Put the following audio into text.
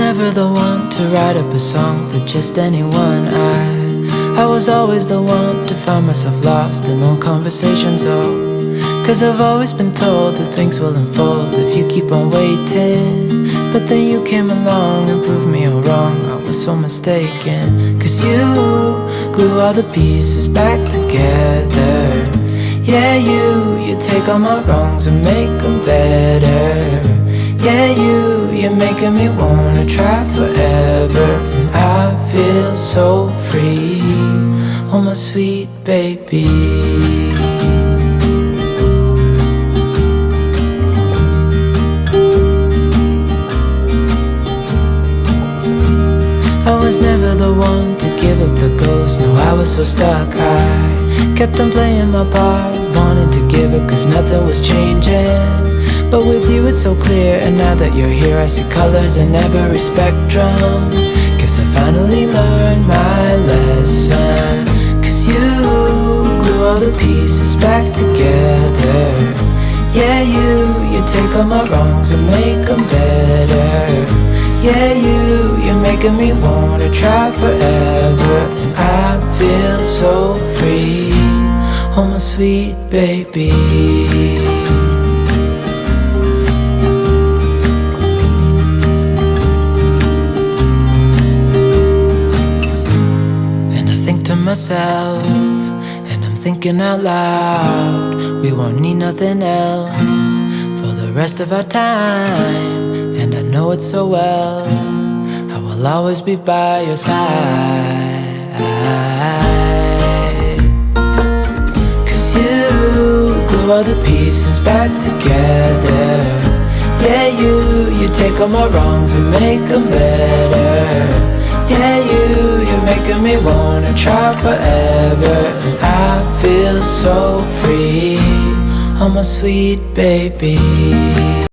never the one to write up a song for just anyone. I was always the one to find myself lost in old conversations, oh. Cause I've always been told that things will unfold if you keep on waiting. But then you came along and proved me all wrong. I was so mistaken. Cause you glue all the pieces back together. Yeah, you take all my wrongs and make them better. Yeah, you're making me wanna try forever. And I feel so free, oh my sweet baby. I was never the one to give up the ghost. No, I was so stuck. I kept on playing my part, wanting to give up cause nothing was changing. But with you it's so clear, and now that you're here I see colors in every spectrum. Guess I finally learned my lesson. Cause you glue all the pieces back together. Yeah, you take all my wrongs and make them better. Yeah, you're making me wanna try forever. And I feel so free, oh my sweet baby. And I think to myself, and I'm thinking out loud, we won't need nothing else for the rest of our time. And I know it so well, I will always be by your side. Cause you glue all the pieces back together. Yeah, you take all my wrongs and make them better. Yeah, you're making me wanna try forever. And I feel so free, oh my sweet baby.